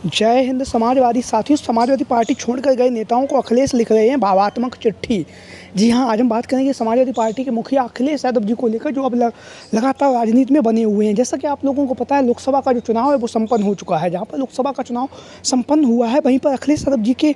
जय हिंद। समाजवादी साथियों, समाजवादी पार्टी छोड़कर गए नेताओं को अखिलेश लिख रहे हैं भावात्मक चिट्ठी। जी हाँ, आज हम बात करेंगे समाजवादी पार्टी के मुखिया अखिलेश यादव जी को लेकर, जो अब लगातार राजनीति में बने हुए हैं। जैसा कि आप लोगों को पता है, लोकसभा का जो चुनाव है वो संपन्न हो चुका है। जहाँ पर लोकसभा का चुनाव संपन्न हुआ है, वहीं पर अखिलेश यादव जी के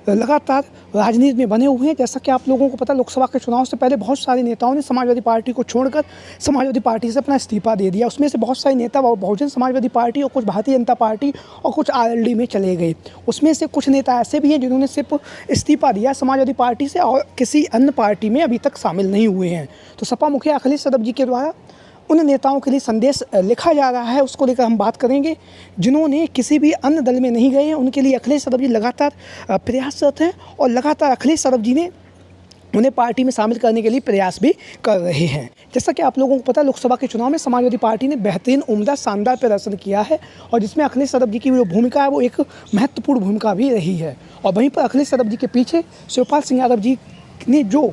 लगातार राजनीति में बने हुए हैं। जैसा कि आप लोगों को पता है, लोकसभा के चुनाव से पहले बहुत सारे नेताओं ने समाजवादी पार्टी को छोड़कर समाजवादी पार्टी से अपना इस्तीफा दे दिया। उसमें से बहुत सारे नेता बहुजन समाजवादी पार्टी और कुछ भारतीय जनता पार्टी और कुछ आरएलडी में चले गए। उसमें से कुछ नेता ऐसे भी हैं जिन्होंने सिर्फ इस्तीफा दिया समाजवादी पार्टी से और किसी अन्य पार्टी में अभी तक शामिल नहीं हुए हैं। तो सपा मुखिया अखिलेश यादव जी के द्वारा उन नेताओं के लिए संदेश लिखा जा रहा है, उसको लेकर हम बात करेंगे। जिन्होंने किसी भी अन्य दल में नहीं गए हैं, उनके लिए अखिलेश यादव जी लगातार प्रयासरत हैं और लगातार अखिलेश यादव जी ने उन्हें पार्टी में शामिल करने के लिए प्रयास भी कर रहे हैं। जैसा कि आप लोगों को पता है, लोकसभा के चुनाव में समाजवादी पार्टी ने बेहतरीन, उम्दा, शानदार प्रदर्शन किया है और जिसमें अखिलेश यादव जी की जो भूमिका है वो एक महत्वपूर्ण भूमिका भी रही है। और वहीं पर अखिलेश यादव जी के पीछे शिवपाल सिंह यादव जी ने जो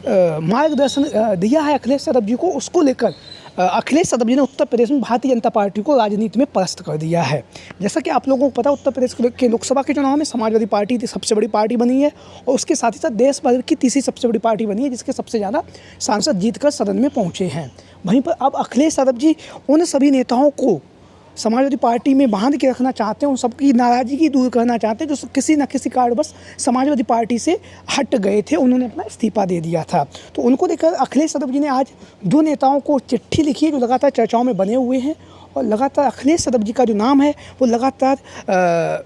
मार्गदर्शन दिया है अखिलेश यादव जी को, उसको लेकर अखिलेश यादव जी ने उत्तर प्रदेश में भारतीय जनता पार्टी को राजनीति में पस्त कर दिया है। जैसा कि आप लोगों को पता है, उत्तर प्रदेश के लोकसभा के चुनाव में समाजवादी पार्टी सबसे बड़ी पार्टी बनी है और उसके साथ ही साथ देश भर की तीसरी सबसे बड़ी पार्टी बनी है, जिसके सबसे ज़्यादा सांसद जीतकर सदन में पहुँचे हैं। वहीं पर अब अखिलेश यादव जी उन सभी नेताओं को समाजवादी पार्टी में बांध के रखना चाहते हैं, उन सबकी नाराज़गी दूर करना चाहते हैं जो किसी न किसी कारणवश समाजवादी पार्टी से हट गए थे, उन्होंने अपना इस्तीफा दे दिया था। तो उनको लेकर अखिलेश यादव जी ने आज दो नेताओं को चिट्ठी लिखी है जो लगातार चर्चाओं में बने हुए हैं। और लगातार अखिलेश यादव जी का जो नाम है वो लगातार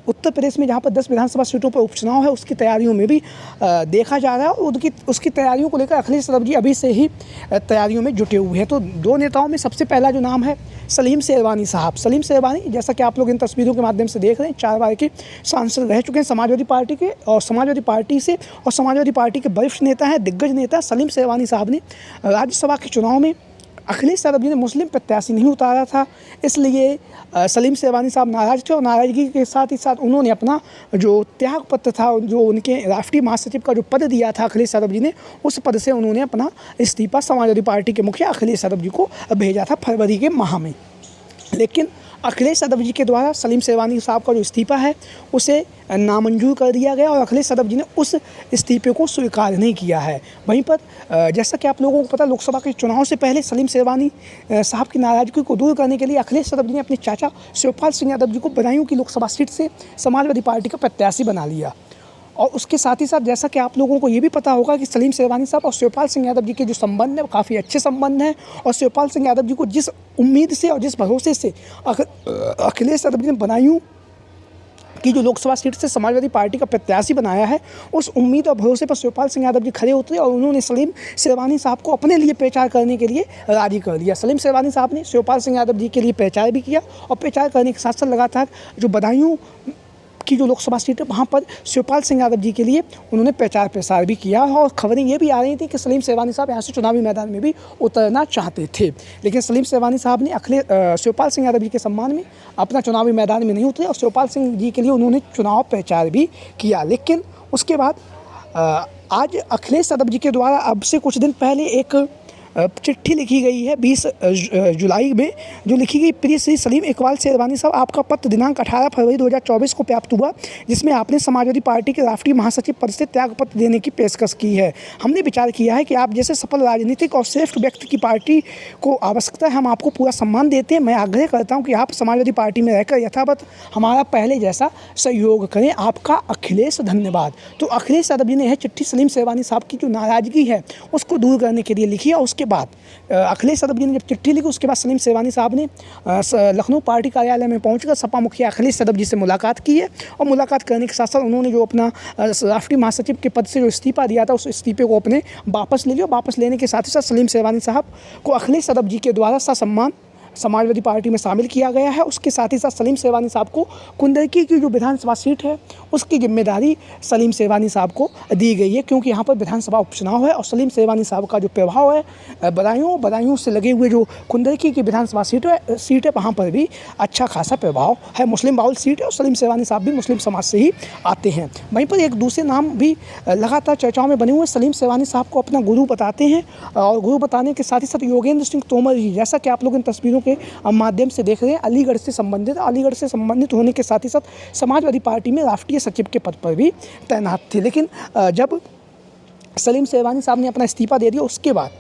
उत्तर प्रदेश में जहाँ पर 10 विधानसभा सीटों पर उपचुनाव है उसकी तैयारियों में भी देखा जा रहा है और उसकी तैयारियों को लेकर अखिलेश यादव जी अभी से ही तैयारियों में जुटे हुए हैं। तो दो नेताओं में सबसे पहला जो नाम है सलीम शेरवानी साहब। सलीम शेरवानी, जैसा कि आप लोग इन तस्वीरों के माध्यम से देख रहे हैं, 4 बार के सांसद रह चुके हैं समाजवादी पार्टी के और समाजवादी पार्टी के वरिष्ठ नेता हैं, दिग्गज नेता सलीम शेरवानी साहब ने राज्यसभा के चुनाव में अखिलेश यादव जी ने मुस्लिम प्रत्याशी नहीं उतारा था, इसलिए सलीम शेरवानी साहब नाराज़ थे और नाराज़गी के साथ ही साथ उन्होंने अपना जो त्याग पत्र था, जो उनके राष्ट्रीय महासचिव का जो पद दिया था अखिलेश यादव जी ने, उस पद से उन्होंने अपना इस्तीफा समाजवादी पार्टी के मुखिया अखिलेश यादव जी को भेजा था फरवरी के माह में। लेकिन अखिलेश यादव जी के द्वारा सलीम शेरवानी साहब का जो इस्तीफा है उसे नामंजूर कर दिया गया और अखिलेश यादव जी ने उस इस्तीफे को स्वीकार नहीं किया है। वहीं पर जैसा कि आप लोगों को पता, लोकसभा के चुनाव से पहले सलीम शेरवानी साहब की नाराज़गी को दूर करने के लिए अखिलेश यादव जी ने अपने चाचा शिवपाल सिंह यादव जी को बदायूं की लोकसभा सीट से समाजवादी पार्टी का प्रत्याशी बना लिया। और उसके साथ ही साथ जैसा कि आप लोगों को ये भी पता होगा कि सलीम शेरवानी साहब और शिवपाल सिंह यादव जी के जो संबंध हैं वो काफ़ी अच्छे संबंध हैं और शिवपाल सिंह यादव जी को जिस उम्मीद से और जिस भरोसे से अखिलेश यादव जी ने बदायूं की जो लोकसभा सीट से समाजवादी पार्टी का प्रत्याशी बनाया है, उस उम्मीद और भरोसे पर शिवपाल सिंह यादव जी खड़े उतरे और उन्होंने सलीम शेरवानी साहब को अपने लिए प्रचार करने के लिए राजी कर दिया। सलीम शेरवानी साहब ने शिवपाल सिंह यादव जी के लिए प्रचार भी किया और प्रचार करने के साथ साथ लगातार जो बदायूं की जो लोकसभा सीट है वहाँ पर शिवपाल सिंह यादव जी के लिए उन्होंने प्रचार प्रसार भी किया और खबरें ये भी आ रही थी कि सलीम शेरवानी साहब यहाँ से चुनावी मैदान में भी उतरना चाहते थे। लेकिन सलीम शेरवानी साहब ने शिवपाल सिंह यादव जी के सम्मान में अपना चुनावी मैदान में नहीं उतरे और शिवपाल सिंह जी के लिए उन्होंने चुनाव प्रचार भी किया। लेकिन उसके बाद आज अखिलेश यादव जी के द्वारा अब से कुछ दिन पहले एक चिट्ठी लिखी गई है 20 जुलाई में, जो लिखी गई, प्रिय श्री सलीम इकबाल शेरवानी साहब, आपका पत्र दिनांक 18 फरवरी 2024 को प्राप्त हुआ, जिसमें आपने समाजवादी पार्टी के राष्ट्रीय महासचिव पद से त्याग पत्र देने की पेशकश की है। हमने विचार किया है कि आप जैसे सफल राजनीतिक और श्रेष्ठ व्यक्ति की पार्टी को आवश्यकता है, हम आपको पूरा सम्मान देते हैं। मैं आग्रह करता हूँ कि आप समाजवादी पार्टी में रहकर यथावत हमारा पहले जैसा सहयोग करें। आपका अखिलेश, धन्यवाद। तो अखिलेश यादव जी ने यह चिट्ठी सलीम शेरवानी साहब की जो नाराज़गी है उसको दूर करने के लिए लिखी और उसके बाद अखिलेश यादव जी ने जब चिट्ठी लिखी उसके बाद सलीम शेरवानी साहब ने लखनऊ पार्टी कार्यालय में पहुंचकर सपा मुखिया अखिलेश यादव जी से मुलाकात की है और मुलाकात करने के साथ साथ उन्होंने जो अपना राष्ट्रीय महासचिव के पद से जो इस्तीफा दिया था उस इस्तीफे को अपने वापस ले लिया। वापस लेने के साथ ही साथ सलीम शेरवानी साहब को अखिलेश यादव जी के द्वारा ससम्मान समाजवादी पार्टी में शामिल किया गया है। उसके साथ ही साथ सलीम शेरवानी साहब को कुंदरकी की जो विधानसभा सीट है उसकी जिम्मेदारी सलीम शेरवानी साहब को दी गई है, क्योंकि यहाँ पर विधानसभा उपचुनाव है और सलीम शेरवानी साहब का जो प्रभाव है बदायूं से लगे हुए जो कुंदरकी की विधानसभा सीट है वहाँ पर भी अच्छा खासा प्रभाव है। मुस्लिम बाहुल सीट है और सलीम शेरवानी साहब भी मुस्लिम समाज से ही आते हैं। वहीं पर एक दूसरे नाम भी लगातार चर्चाओं में बने हुए सलीम शेरवानी साहब को अपना गुरु बताते हैं और गुरु बताने के साथ ही साथ योगेंद्र सिंह तोमर जी, जैसा कि आप लोग इन तस्वीरों के माध्यम से देख रहे हैं। अलीगढ़ से संबंधित होने के साथ ही साथ समाजवादी पार्टी में राष्ट्रीय सचिव के पद पर भी तैनात थे। लेकिन जब सलीम शेरवानी साहब ने अपना इस्तीफ़ा दे दिया, उसके बाद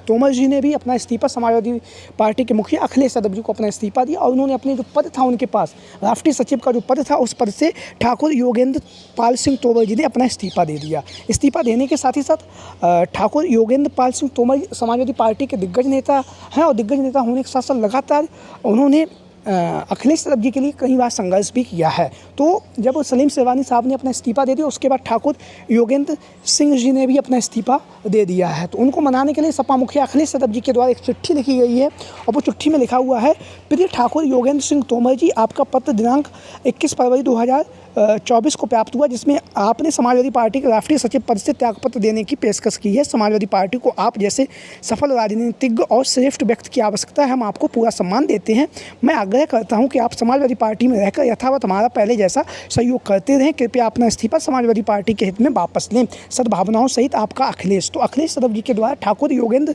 तोमर जी ने भी अपना इस्तीफ़ा, समाजवादी पार्टी के मुखिया अखिलेश यादव जी को अपना इस्तीफ़ा दिया और उन्होंने अपने जो पद था उनके पास, राष्ट्रीय सचिव का जो पद था, उस पद से ठाकुर योगेंद्र पाल सिंह तोमर जी ने अपना इस्तीफ़ा दे दिया। इस्तीफ़ा देने के साथ ही साथ ठाकुर योगेंद्र पाल सिंह तोमर समाजवादी पार्टी के दिग्गज नेता हैं और दिग्गज नेता होने के साथ साथ लगातार उन्होंने अखिलेश यादव जी के लिए कई बार संघर्ष भी किया है। तो जब सलीम शेरवानी साहब ने अपना इस्तीफ़ा दे दिया, उसके बाद ठाकुर योगेंद्र सिंह जी ने भी अपना इस्तीफ़ा दे दिया है। तो उनको मनाने के लिए सपा मुखिया अखिलेश यादव जी के द्वारा एक चिट्ठी लिखी गई है और वो चिट्ठी में लिखा हुआ है, प्रिय ठाकुर योगेंद्र सिंह तोमर जी, आपका पत्र दिनांक 21 फरवरी 2024 को प्राप्त हुआ, जिसमें आपने समाजवादी पार्टी के राष्ट्रीय सचिव पद से त्यागपत्र देने की पेशकश की है। समाजवादी पार्टी को आप जैसे सफल राजनीतिज्ञ और श्रेष्ठ व्यक्ति की आवश्यकता है, हम आपको पूरा सम्मान देते हैं। मैं आग्रह करता हूं कि आप समाजवादी पार्टी में रहकर यथावत हमारा पहले जैसा सहयोग करते रहें। कृपया अपना इस्तीफा समाजवादी पार्टी के हित में वापस लें। सद्भावनाओं सहित आपका अखिलेश। तो अखिलेश यादव जी के द्वारा ठाकुर योगेंद्र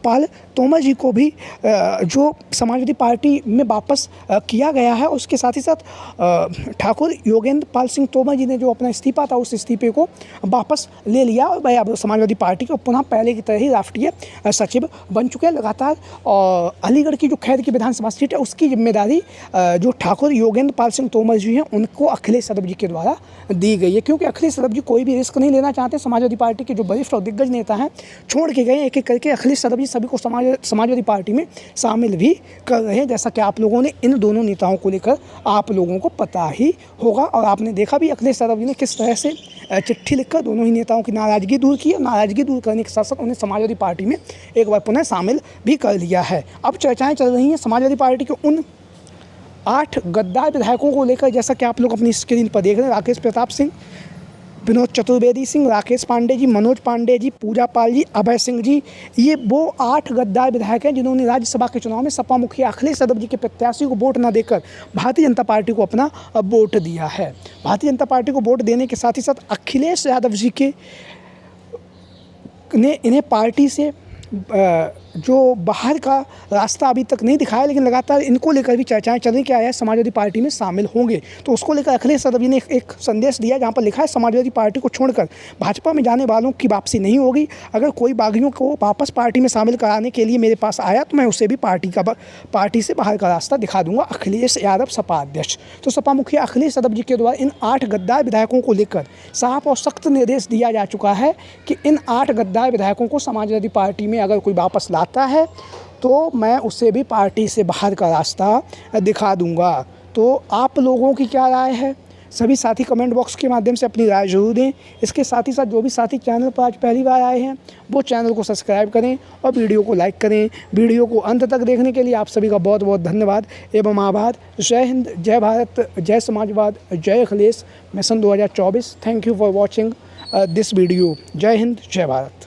पाल तोमर जी को भी जो समाजवादी पार्टी में वापस किया गया है, उसके साथ ही साथ ठाकुर योगेंद्र पाल सिंह तोमर जी ने जो अपना इस्तीफा था, उस इस्तीफे को वापस ले लिया और भाई अब समाजवादी पार्टी को पुनः पहले की तरह ही राष्ट्रीय सचिव बन चुके हैं लगातार। और अलीगढ़ की जो खैर की विधानसभा सीट है, उसकी जिम्मेदारी जो ठाकुर योगेंद्र पाल सिंह तोमर जी हैं, उनको अखिलेश यादव जी के द्वारा दी गई है, क्योंकि अखिलेश यादव जी कोई भी रिस्क नहीं लेना चाहते। समाजवादी पार्टी के जो वरिष्ठ और दिग्गज नेता हैं छोड़ के गए, एक एक करके अखिलेश यादव जी सभी को समाजवादी पार्टी में शामिल भी कर रहे हैं, जैसा कि आप लोगों ने इन दोनों नेताओं को लेकर आप लोगों को पता ही होगा। और आपने देखा भी अखिलेश यादव जी ने किस तरह से चिट्ठी लिखकर दोनों ही नेताओं की नाराज़गी दूर की है। नाराज़गी दूर करने के साथ साथ उन्हें समाजवादी पार्टी में एक बार पुनः शामिल भी कर लिया है। अब चर्चाएं चल रही हैं समाजवादी पार्टी के उन 8 गद्दार विधायकों को लेकर, जैसा कि आप लोग अपनी स्क्रीन पर देख रहे हैं। राकेश प्रताप सिंह, विनोद चतुर्वेदी सिंह, राकेश पांडे जी, मनोज पांडे जी, पूजा पाल जी, अभय सिंह जी, ये वो 8 गद्दार विधायक हैं जिन्होंने राज्यसभा के चुनाव में सपा मुखिया अखिलेश यादव जी के प्रत्याशी को वोट न देकर भारतीय जनता पार्टी को अपना वोट दिया है। भारतीय जनता पार्टी को वोट देने के साथ ही साथ अखिलेश यादव जी के ने इन्हें पार्टी से जो बाहर का रास्ता अभी तक नहीं दिखाया, लेकिन लगातार इनको लेकर भी चर्चाएं चल रही कि आया समाजवादी पार्टी में शामिल होंगे। तो उसको लेकर अखिलेश यादव जी ने एक संदेश दिया, जहां पर लिखा है, समाजवादी पार्टी को छोड़कर भाजपा में जाने वालों की वापसी नहीं होगी। अगर कोई बागियों को वापस पार्टी में शामिल कराने के लिए मेरे पास आया तो मैं उसे भी पार्टी से बाहर का रास्ता दिखा दूंगा। अखिलेश यादव, सपा अध्यक्ष। तो सपा मुखिया अखिलेश यादव जी के द्वारा इन 8 गद्दार विधायकों को लेकर साफ और सख्त निर्देश दिया जा चुका है कि इन 8 गद्दार विधायकों को समाजवादी पार्टी में अगर कोई वापस लाता है तो मैं उसे भी पार्टी से बाहर का रास्ता दिखा दूंगा। तो आप लोगों की क्या राय है? सभी साथी कमेंट बॉक्स के माध्यम से अपनी राय जरूर दें। इसके साथ ही साथ जो भी साथी चैनल पर आज पहली बार आए हैं वो चैनल को सब्सक्राइब करें और वीडियो को लाइक करें। वीडियो को अंत तक देखने के लिए आप सभी का बहुत बहुत धन्यवाद एवं आभार। जय हिंद, जय भारत, जय समाजवाद, जय Akhilesh mission 2024। Thank you for watching this video. जय हिंद, जय भारत।